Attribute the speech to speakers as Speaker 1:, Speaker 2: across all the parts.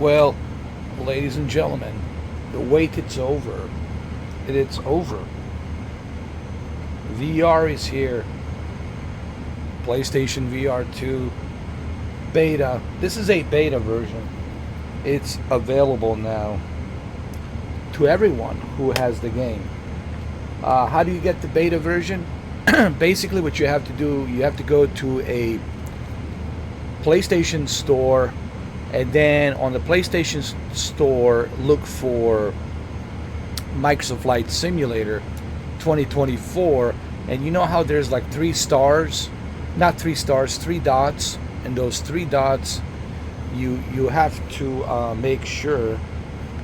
Speaker 1: Well, ladies and gentlemen, the wait it's over. It's over. VR is here. PlayStation VR 2 beta. This is a beta version. It's available now to everyone who has the game. How do you get the beta version? Basically, what you have to do, you have to go to a PlayStation store, and then on the PlayStation store, look for Microsoft Flight Simulator 2024. And you know how there's like 3 stars? Not 3 stars, 3 dots. And those 3 dots, you have to make sure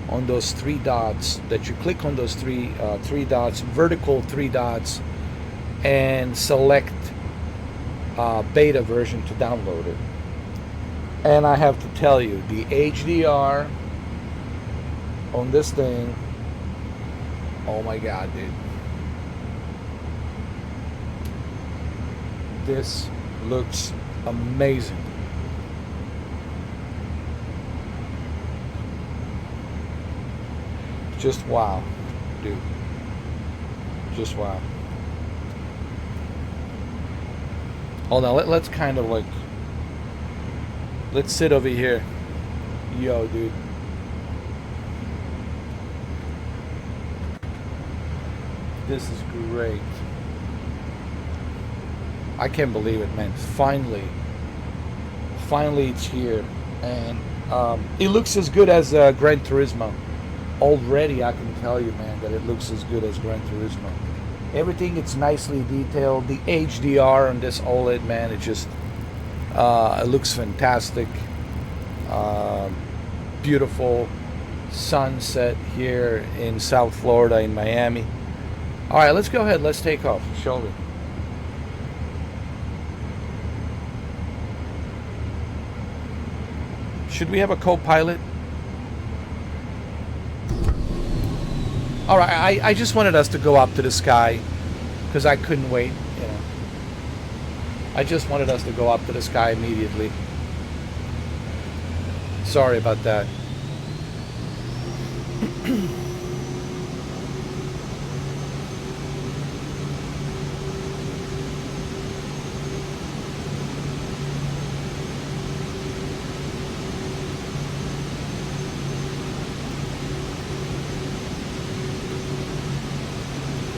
Speaker 1: on those 3 dots that you click on those three dots, vertical 3 dots, and select beta version to download it. And I have to tell you, the HDR on this thing, oh my god, dude. This looks amazing. Just wow, dude. Just wow. Hold on, let's kind of like, let's sit over here. Yo, dude. This is great. I can't believe it, man. Finally it's here. And it looks as good as Gran Turismo. Already I can tell you, man, that it looks as good as Gran Turismo. Everything, it's nicely detailed. The HDR on this OLED, man, it just it looks fantastic. Beautiful sunset here in South Florida, in Miami. All right, let's go ahead. Let's take off, shall we? Should we have a co-pilot? All right, I just wanted us to go up to the sky because I couldn't wait, you know. I just wanted us to go up to the sky immediately. Sorry about that.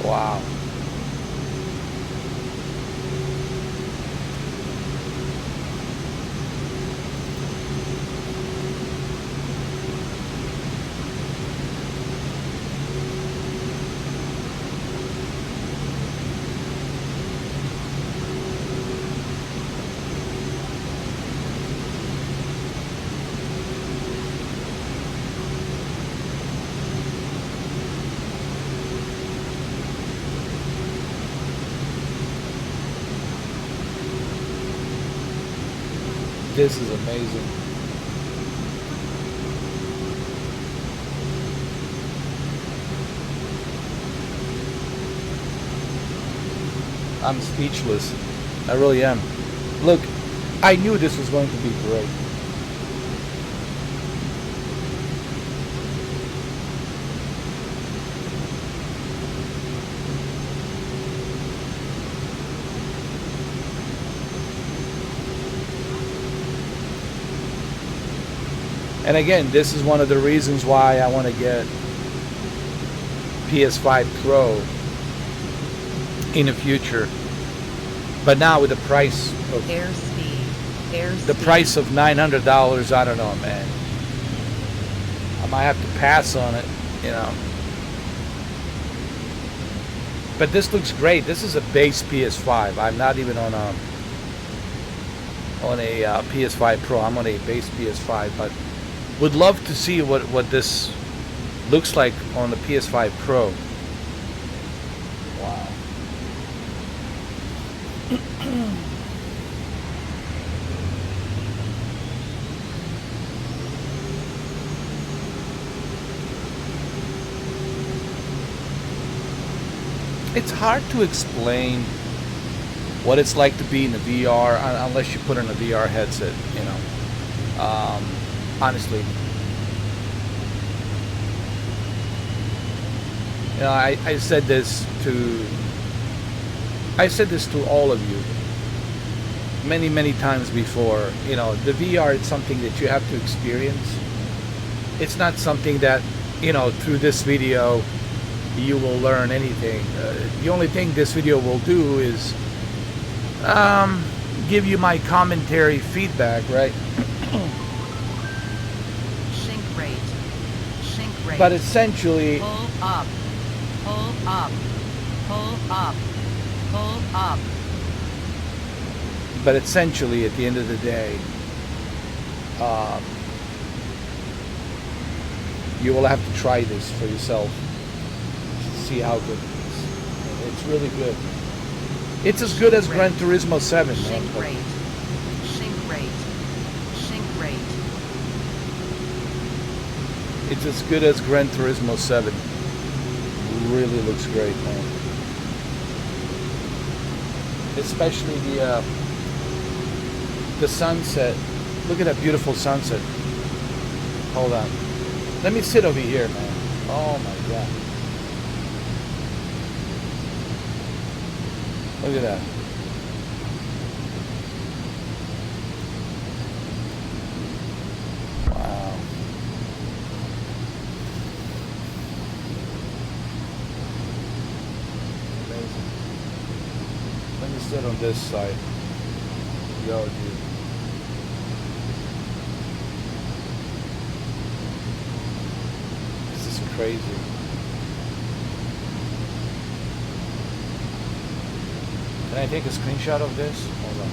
Speaker 1: Wow. This is amazing. I'm speechless. I really am. Look, I knew this was going to be great. And again, this is one of the reasons why I want to get PS5 Pro in the future. But now with the price of the price of $900, I don't know, man. I might have to pass on it, you know. But this looks great. This is a base PS5. I'm not even on a PS5 Pro. I'm on a base PS5, but would love to see what this looks like on the PS5 Pro. Wow. It's hard to explain what it's like to be in the VR unless you put in a VR headset, you know. Honestly, You know, I said this to all of you many, many times before. You know, the VR is something that you have to experience. It's not something that, you know, through this video you will learn anything. The only thing this video will do is give you my commentary feedback, right?
Speaker 2: Sink rate. Sink rate.
Speaker 1: But essentially,
Speaker 2: pull up. Pull up. Pull up. Pull up.
Speaker 1: But essentially, at the end of the day, you will have to try this for yourself to see how good it is. It's really good. It's as good as Gran Turismo 7, man.
Speaker 2: Sink rate. Sink rate. Sink rate.
Speaker 1: It's as good as Gran Turismo 7. Really looks great, man. Especially the sunset. Look at that beautiful sunset. Hold on. Let me sit over here, man. Oh my god. Look at that. Wow. Amazing. Let me sit on this side. Yo, dude. This is crazy. Can I take a screenshot of this? Hold on.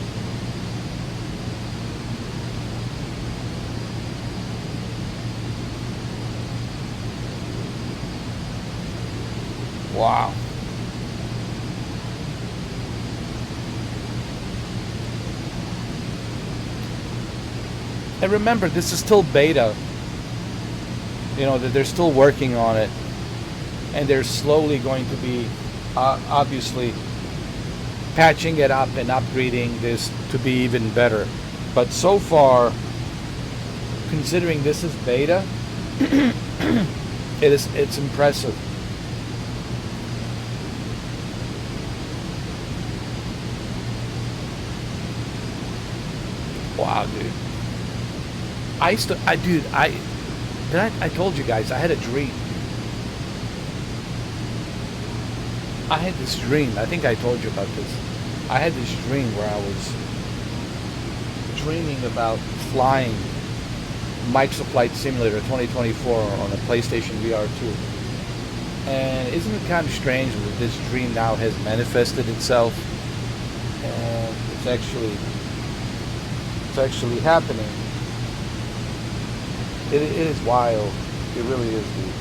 Speaker 1: Wow. And remember, this is still beta. You know, that they're still working on it. And they're slowly going to be, obviously, patching it up and upgrading this to be even better. But so far, considering this is beta, it's impressive. Wow, dude. I told you guys I had a dream. I had this dream. I think I told you about this. I had this dream where I was dreaming about flying Microsoft Flight Simulator 2024 on a PlayStation VR 2. And isn't it kind of strange that this dream now has manifested itself, and it's actually happening. It is wild. It really is, dude.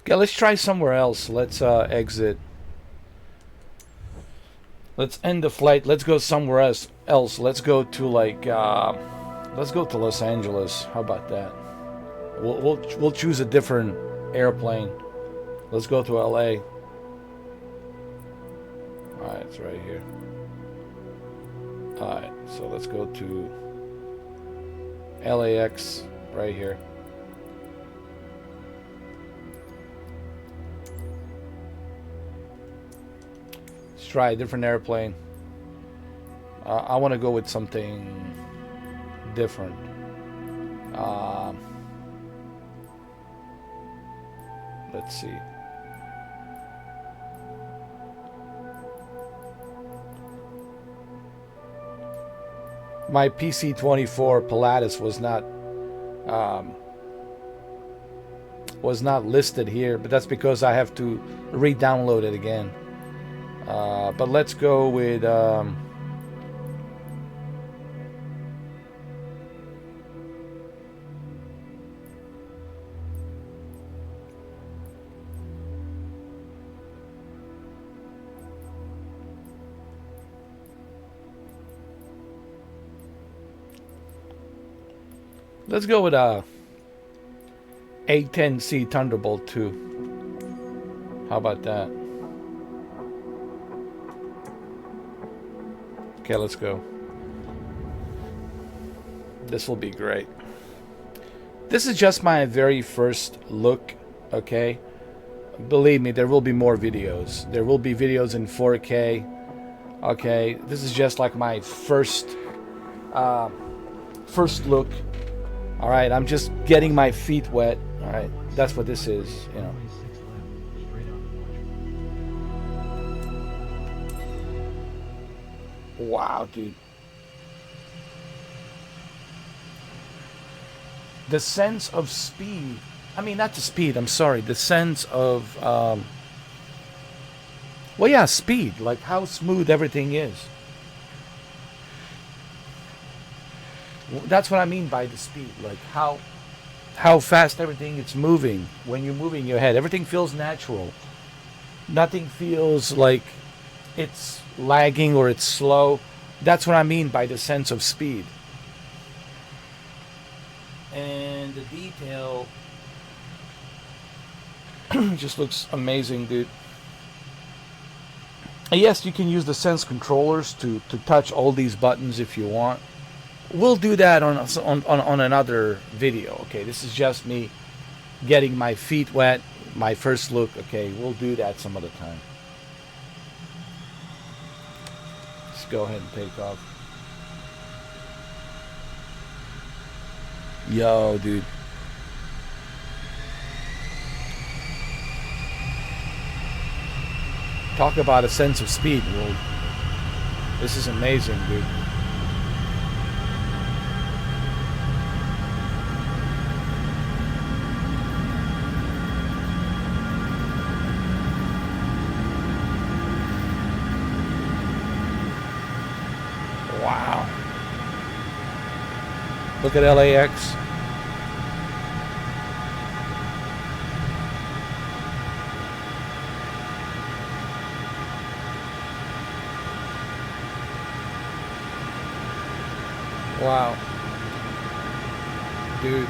Speaker 1: Okay, let's try somewhere else. Let's exit. Let's end the flight. Let's go somewhere else. Let's go to let's go to Los Angeles. How about that? We'll choose a different airplane. Let's go to LA. All right, it's right here. All right, so let's go to LAX right here. Try a different airplane. I want to go with something different. Let's see. My PC-24 Pilatus was not listed here, but that's because I have to re-download it again. But let's go with Let's go with A10C Thunderbolt 2. How about that? Okay, let's go. This will be great. This is just my very first look, okay? Believe me, there will be more videos. There will be videos in 4K. Okay, this is just like my first look. All right, I'm just getting my feet wet. All right, that's what this is, you know. Wow, dude. The sense of speed. I mean, not the speed, I'm sorry. The sense of, well, yeah, speed. Like how smooth everything is. That's what I mean by the speed. Like how fast everything is moving when you're moving your head. Everything feels natural. Nothing feels like it's lagging or it's slow. That's what I mean by the sense of speed. And the detail just looks amazing, dude. And yes, you can use the Sense controllers to touch all these buttons if you want. We'll do that on another video. Okay, this is just me getting my feet wet, my first look. Okay, we'll do that some other time. Let's go ahead and take off. Yo, dude. Talk about a sense of speed. Well, this is amazing, dude. Wow. Look at LAX. Wow. Dude.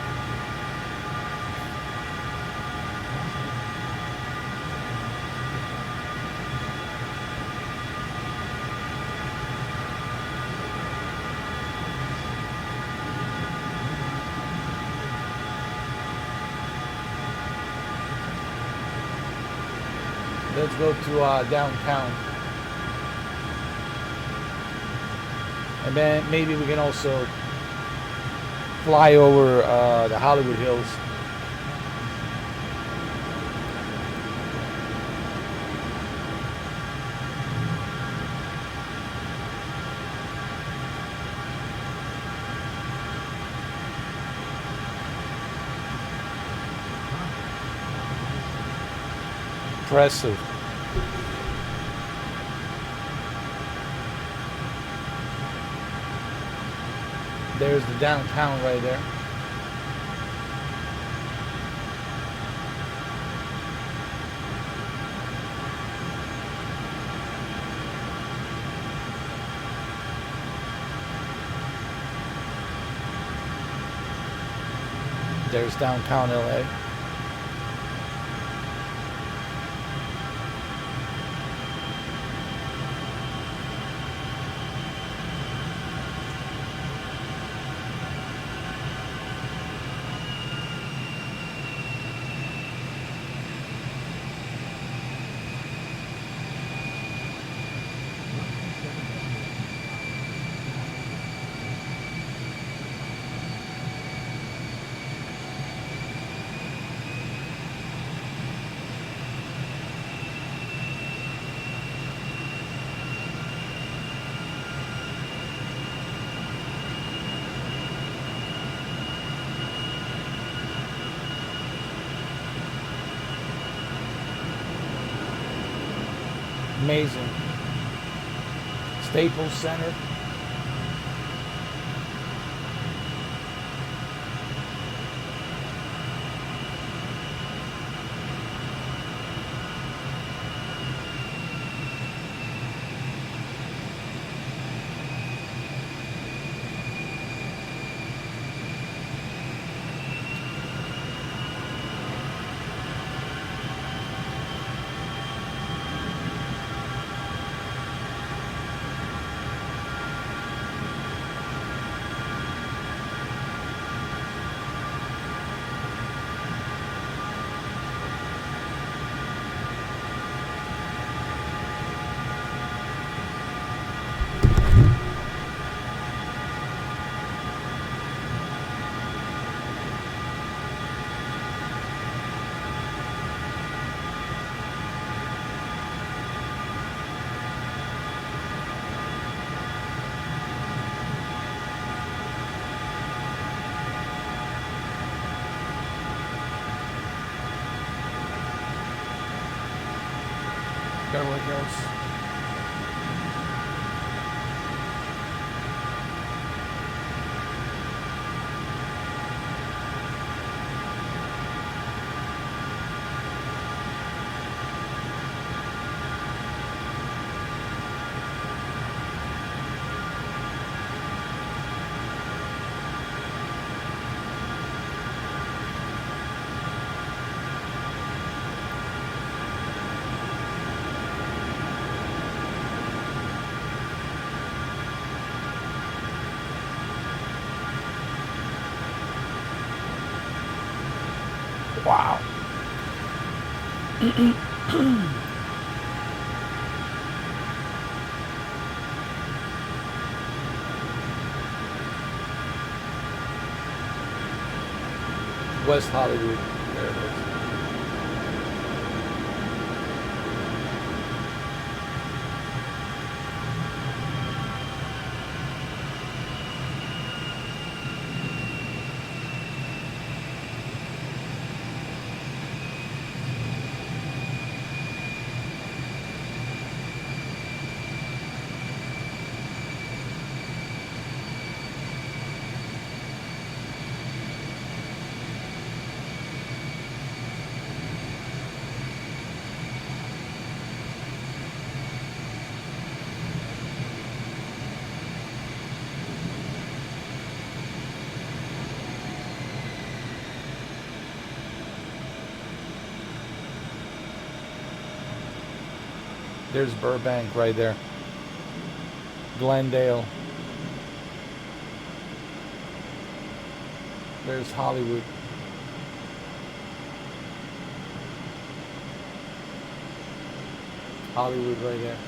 Speaker 1: Let's go to downtown. And then maybe we can also fly over the Hollywood Hills. Impressive. There's the downtown right there. There's downtown LA. Amazing. Staples Center. Beverly Hills. Wow. West Hollywood. There it is. There's Burbank right there. Glendale. There's Hollywood. Hollywood right there.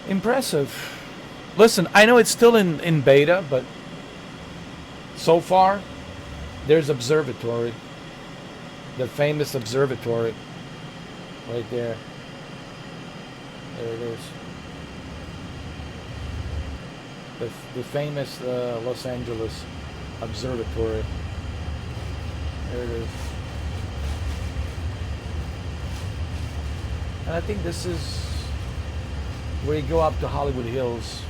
Speaker 1: Impressive. Listen, I know it's still in beta, but so far, there's observatory. The famous observatory. Right there. There it is. The famous Los Angeles observatory. There it is. And I think this is where you go up to Hollywood Hills.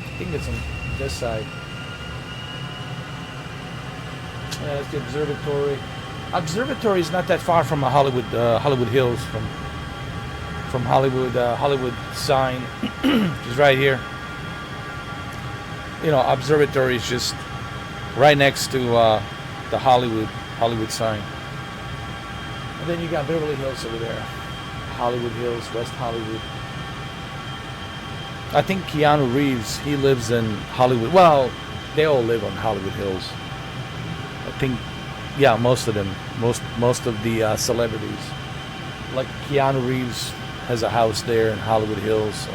Speaker 1: I think it's on this side. Yeah, that's the observatory. Observatory is not that far from a Hollywood Hills, from Hollywood sign is right here. You know, observatory is just right next to the Hollywood sign. And then you got Beverly Hills over there. Hollywood Hills, West Hollywood. I think Keanu Reeves, he lives in Hollywood. Well, they all live on Hollywood Hills. I think, yeah, most of them, most of the celebrities. Like Keanu Reeves has a house there in Hollywood Hills,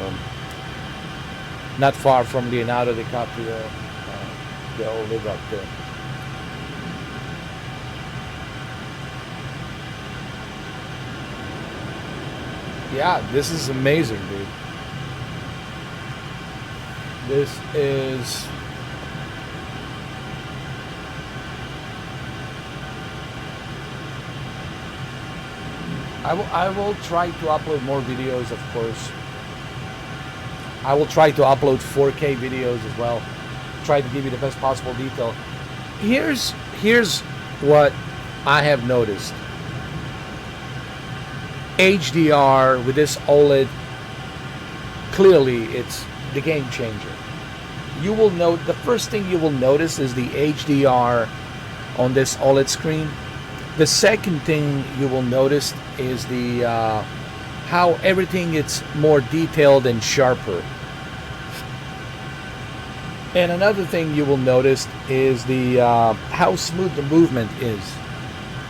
Speaker 1: not far from Leonardo DiCaprio. They all live up there. Yeah, this is amazing, dude. This is I will try to upload more videos, of course. I will try to upload 4K videos as well. Try to give you the best possible detail. Here's what I have noticed. HDR with this OLED, clearly it's the game changer. You will note, the first thing you will notice is the HDR on this OLED screen. The second thing you will notice is the how everything is more detailed and sharper. And another thing you will notice is the how smooth the movement is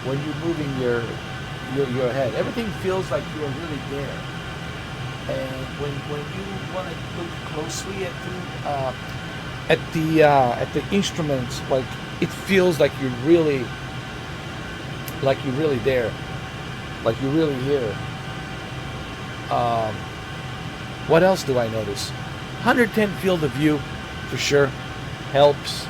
Speaker 1: when you're moving your head. Everything feels like you're really there. And when you want to look closely at the instruments, like it feels like you're really there, like you're really here. What else do I notice? 110 field of view, for sure, helps.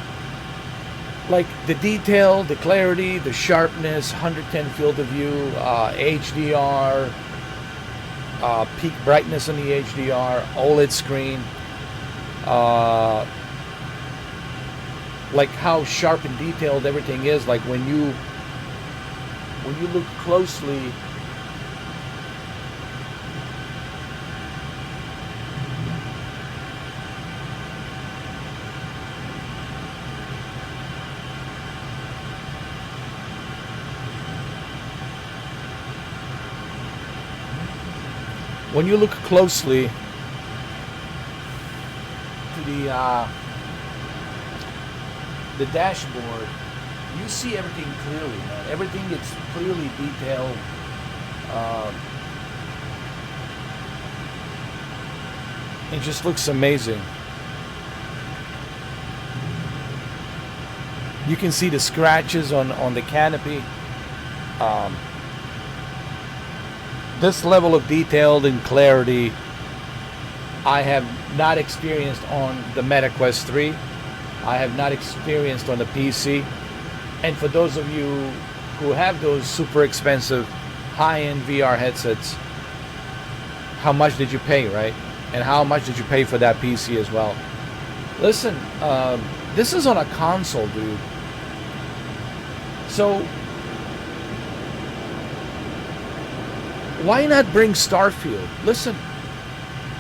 Speaker 1: Like the detail, the clarity, the sharpness, 110 field of view, HDR, peak brightness on the HDR, OLED screen. Like how sharp and detailed everything is. Like when you look closely, to the dashboard, you see everything clearly, man. Everything gets clearly detailed. It just looks amazing. You can see the scratches on the canopy. This level of detail and clarity I have not experienced on the Meta Quest 3. I have not experienced on the PC. And for those of you who have those super expensive high-end VR headsets, how much did you pay, right? And how much did you pay for that PC as well? Listen, this is on a console, dude. So why not bring Starfield? Listen,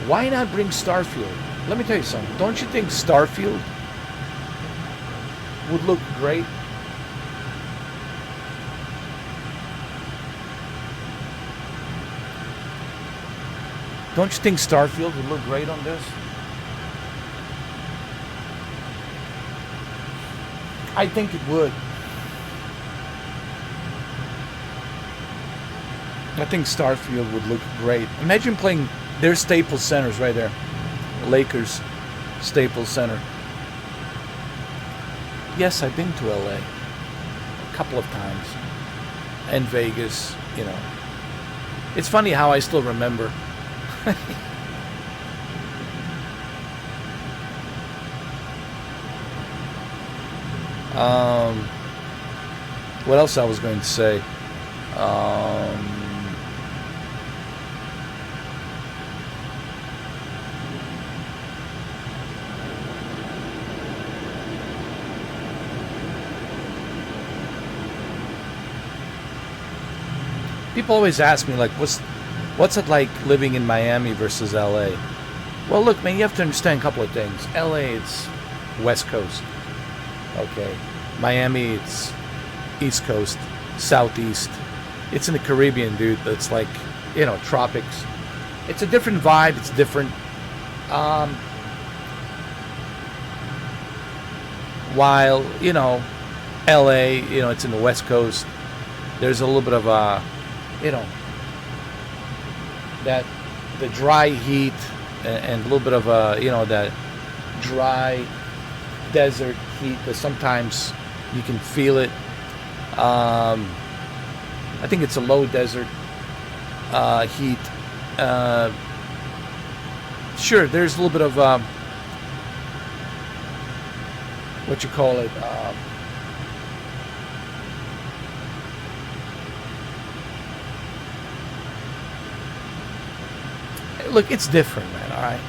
Speaker 1: why not bring Starfield? Let me tell you something. Don't you think Starfield would look great? Don't you think Starfield would look great on this? I think it would. I think Starfield would look great. Imagine playing their Staples Center's right there. Lakers Staples Center. Yes, I've been to LA a couple of times. And Vegas, you know. It's funny how I still remember. What else I was going to say? People always ask me, like, what's it like living in Miami versus LA? Well, look, man, you have to understand a couple of things. LA, it's West Coast. Okay. Miami, it's East Coast, Southeast. It's in the Caribbean, dude. It's like, you know, tropics. It's a different vibe. It's different. While, you know, LA, you know, it's in the West Coast. There's a little bit of a, you know, that the dry heat and a little bit of a, you know, that dry desert heat that sometimes you can feel it. I think it's a low desert heat. Sure, there's a little bit of what you call it. Look, it's different, man. All right.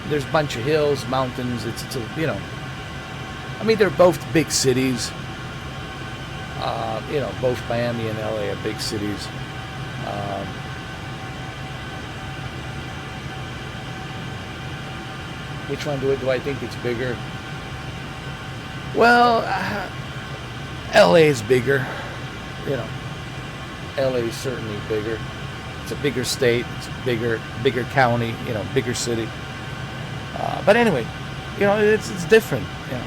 Speaker 1: There's a bunch of hills, mountains. It's a, you know. I mean, they're both big cities. You know, both Miami and LA are big cities. Which one do I think it's bigger? Well, LA is bigger. you know, LA is certainly bigger. It's a bigger state. It's a bigger county. You know, bigger city. But anyway, you know, it's different. You know,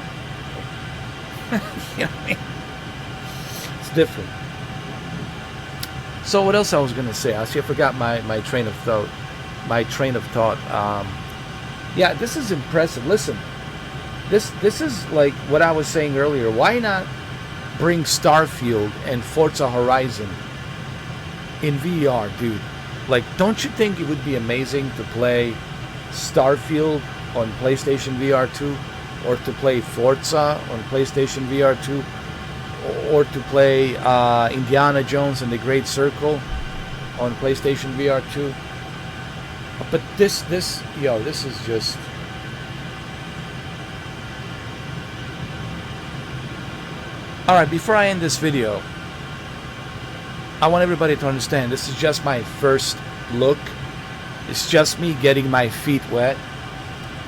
Speaker 1: you know what I mean? It's different. So what else I was gonna say? I forgot my train of thought. Yeah, this is impressive. Listen, this is like what I was saying earlier. Why not bring Starfield and Forza Horizon in VR, dude? Like, don't you think it would be amazing to play Starfield on PlayStation VR 2, or to play Forza on PlayStation VR 2, or to play Indiana Jones and the Great Circle on PlayStation VR 2? But this is just... Alright, before I end this video, I want everybody to understand this is just my first look. It's just me getting my feet wet.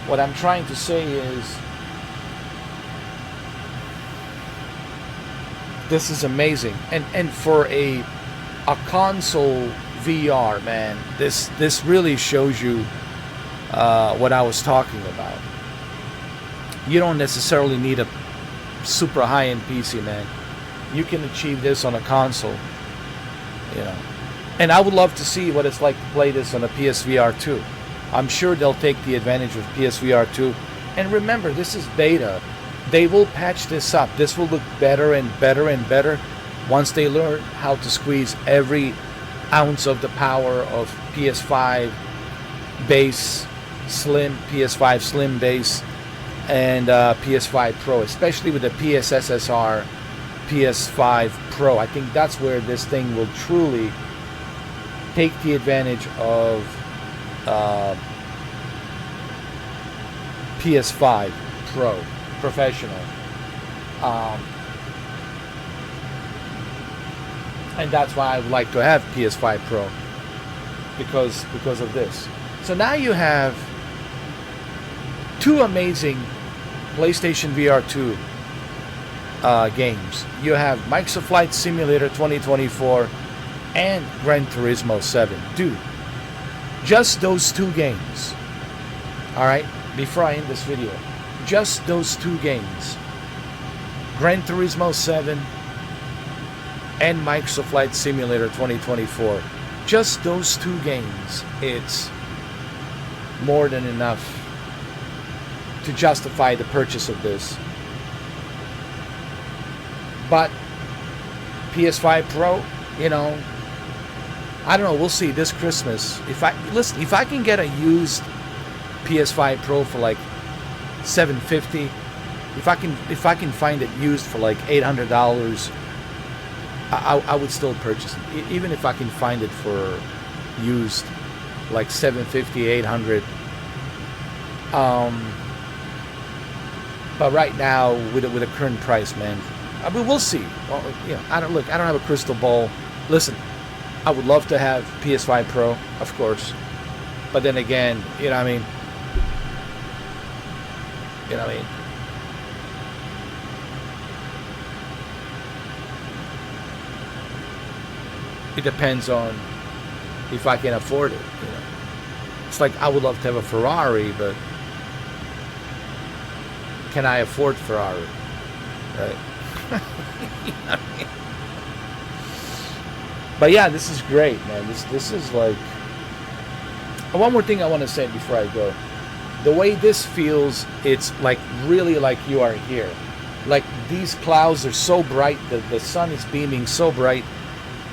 Speaker 1: What I'm trying to say is, this is amazing. And for a console VR, man, this really shows you what I was talking about. You don't necessarily need a super high-end PC, man. You can achieve this on a console, you know. And I would love to see what it's like to play this on a PSVR 2. I'm sure they'll take the advantage of PSVR 2. And remember, this is beta. They will patch this up. This will look better and better and better once they learn how to squeeze every ounce of the power of PS5 base, PS5 Slim base, and PS5 Pro, especially with the PSSSR PS5 Pro. I think that's where this thing will truly take the advantage of PS5 Pro Professional. And that's why I would like to have PS5 Pro, because of this. So now you have two amazing PlayStation VR 2 games. You have Microsoft Flight Simulator 2024 and Gran Turismo 7. Dude, just those two games. Alright, before I end this video, just those two games, Gran Turismo 7 and Microsoft Flight Simulator 2024, just those two games, it's more than enough to justify the purchase of this. But PS5 Pro, you know, I don't know, we'll see this Christmas. If I can get a used PS5 Pro for like $750, if I can find it used for like $800, I would still purchase it. Even if I can find it for used like $750, $800. But right now, with the current price, man, I mean, we'll see. Well, you know, I don't have a crystal ball. Listen, I would love to have PS5 Pro, of course, but then again, you know what I mean. You know what I mean. It depends on if I can afford it. You know, it's like I would love to have a Ferrari, but can I afford Ferrari? Right. You know what I mean? But yeah, this is great, man. This is like... One more thing I want to say before I go. The way this feels, it's like really like you are here. Like these clouds are so bright, the sun is beaming so bright.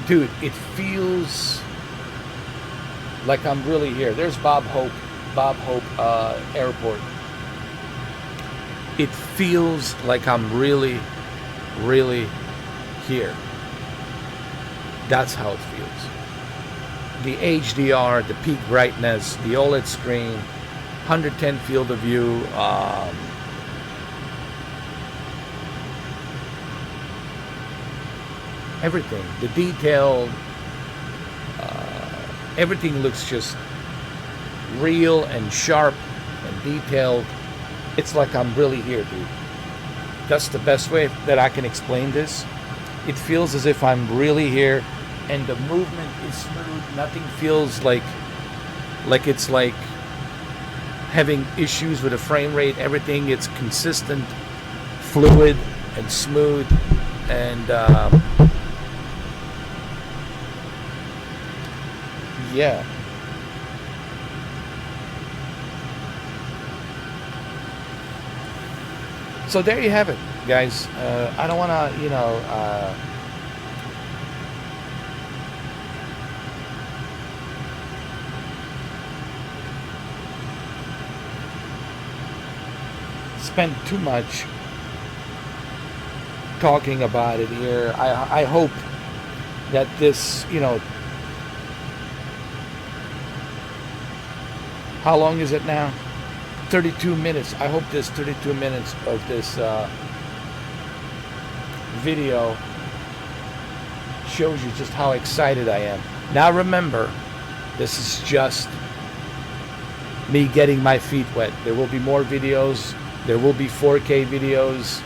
Speaker 1: Dude, it feels like I'm really here. There's Bob Hope Airport. It feels like I'm really, really here. That's how it feels. The HDR, the peak brightness, the OLED screen, 110 field of view, everything, the detail, everything looks just real and sharp and detailed. It's like I'm really here, dude. That's the best way that I can explain this. It feels as if I'm really here, and the movement is smooth. Nothing feels like it's like having issues with the frame rate. Everything, it's consistent, fluid, and smooth, and yeah. So there you have it, guys. I don't want to, spend too much talking about it here. I hope that this, how long is it now? 32 minutes. I hope this 32 minutes of this video shows you just how excited I am. Now remember, this is just me getting my feet wet. There will be more videos. There will be 4K videos.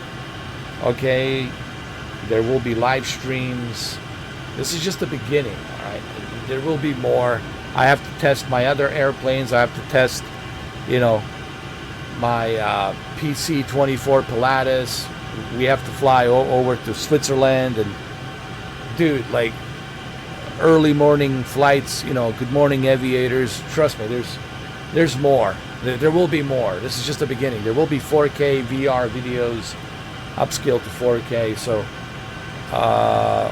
Speaker 1: Okay? There will be live streams. This is just the beginning, all right? There will be more. I have to test my other airplanes. I have to test, my PC-24 Pilatus. We have to fly over to Switzerland, and dude, like early morning flights, good morning aviators. Trust me, there's more. There will be more. This is just the beginning. There will be 4K VR videos, upscale to 4K. So,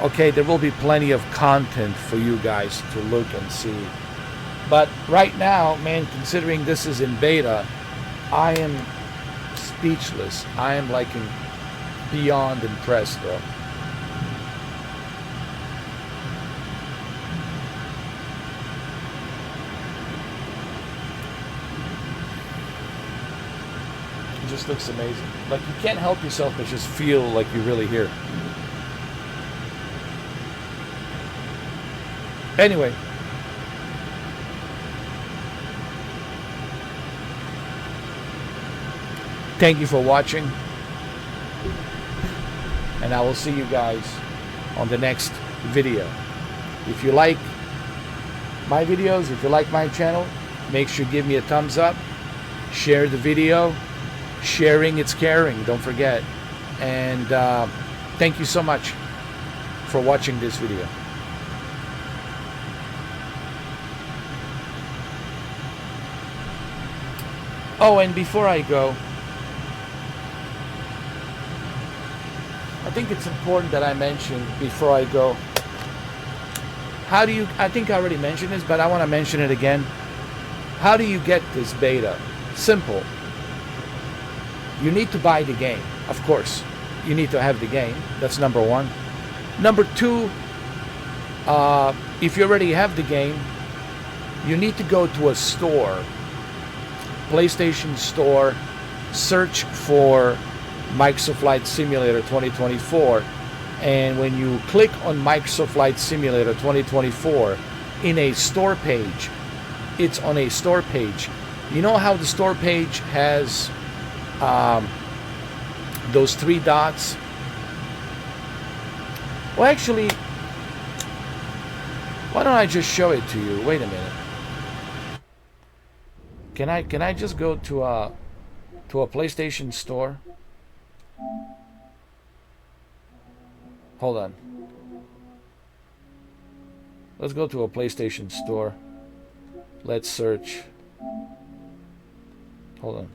Speaker 1: okay, there will be plenty of content for you guys to look and see. But right now, man, considering this is in beta, I am speechless. I am like beyond impressed, bro. It just looks amazing. Like, you can't help yourself but just feel like you're really here. Anyway. Thank you for watching. And I will see you guys on the next video. If you like my videos, if you like my channel, make sure you give me a thumbs up. Share the video. Sharing, it's caring. Don't forget. And thank you so much for watching this video. Oh, and before I go, I think it's important that I mention before I go, I think I already mentioned this, but I want to mention it again. How do you get this beta? Simple. You need to buy the game, of course. You need to have the game. That's number one. Number two, if you already have the game, you need to go to a store, PlayStation Store, search for Microsoft Flight Simulator 2024, and when you click on Microsoft Flight Simulator 2024 in a store page, it's on a store page. You know how the store page has those three dots? Well, actually, why don't I just show it to you? Wait a minute. Can I just go to a PlayStation Store? Hold on. Let's go to a PlayStation Store. Let's search. Hold on.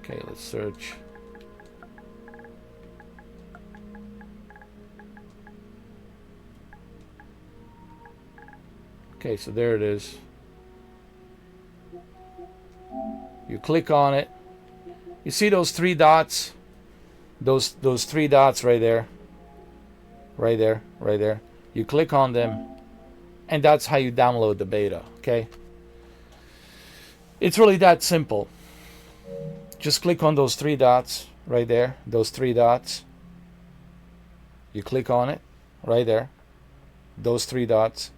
Speaker 1: Okay, let's search. Okay, so there it is. You click on it. You see those three dots? Those three dots right there. Right there, right there. You click on them, and that's how you download the beta, okay? It's really that simple. Just click on those three dots right there, those three dots. You click on it right there, those three dots.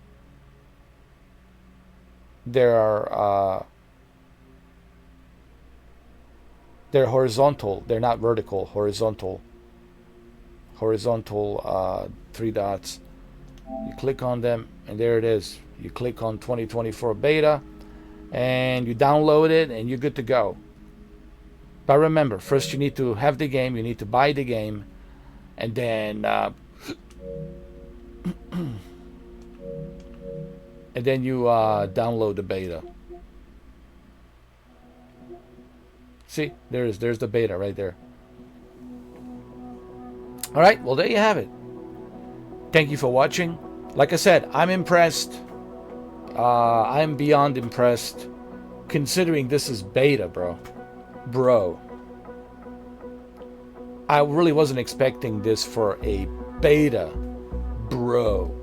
Speaker 1: There are They're horizontal. They're not vertical. Horizontal. Horizontal 3 dots. You click on them, and there it is. You click on 2024 beta, and you download it, and you're good to go. But remember, first you need to have the game. You need to buy the game, and then you download the beta. See, there's the beta right there. All right, well, there you have it. Thank you for watching. Like I said, I'm impressed. I'm beyond impressed, considering this is beta, bro. I really wasn't expecting this for a beta, bro.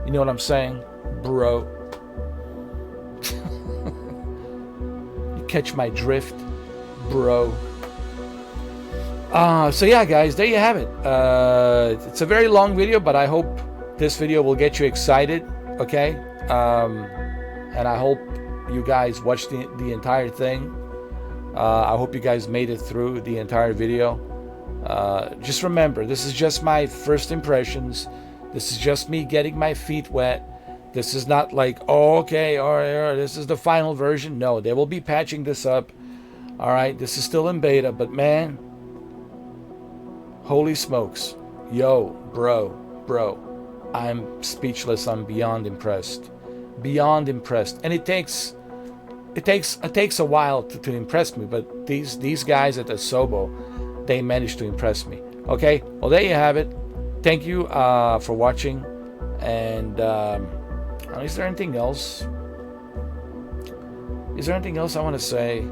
Speaker 1: You know what I'm saying, bro? You catch my drift, bro? So yeah, guys, there you have it. It's a very long video, but I hope this video will get you excited, okay? And I hope you guys watched the entire thing. I hope you guys made it through the entire video. Just remember, this is just my first impressions. This is just me getting my feet wet. This is not like, oh, okay, all right, this is the final version. No, they will be patching this up. All right, this is still in beta, but man, holy smokes. Yo, bro, I'm speechless. I'm beyond impressed. Beyond impressed. And it takes a while to impress me, but these guys at Asobo, they managed to impress me. Okay, well, there you have it. Thank you for watching. And is there anything else? Is there anything else I want to say?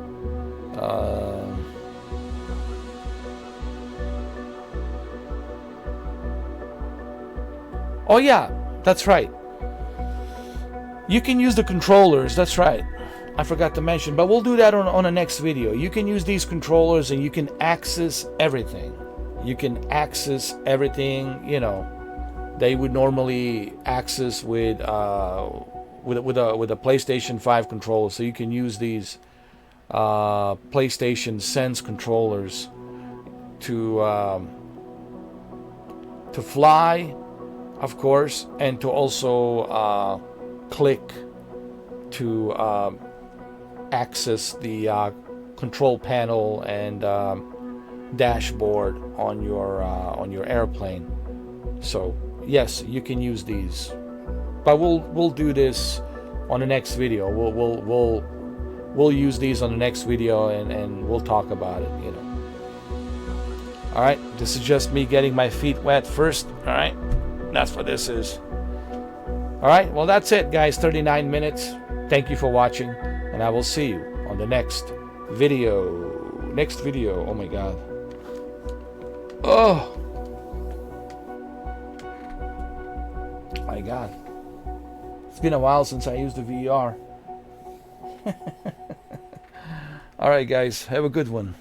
Speaker 1: Oh yeah, that's right. You can use the controllers. That's right. I forgot to mention, but we'll do that on the next video. You can use these controllers and you can access everything. You can access everything, you know, they would normally access with a PlayStation 5 controller. So you can use these PlayStation Sense controllers to fly, of course, and to also click to access the control panel and dashboard on your airplane. So yes, you can use these, but we'll do this on the next video. We'll use these on the next video, and we'll talk about it, you know. All right, this is just me getting my feet wet first. All right, that's what this is. All right, well, that's it, guys. 39 minutes. Thank you for watching, and I will see you on the next video. Oh my god. Oh my god, it's been a while since I used the VR. All right, guys, have a good one.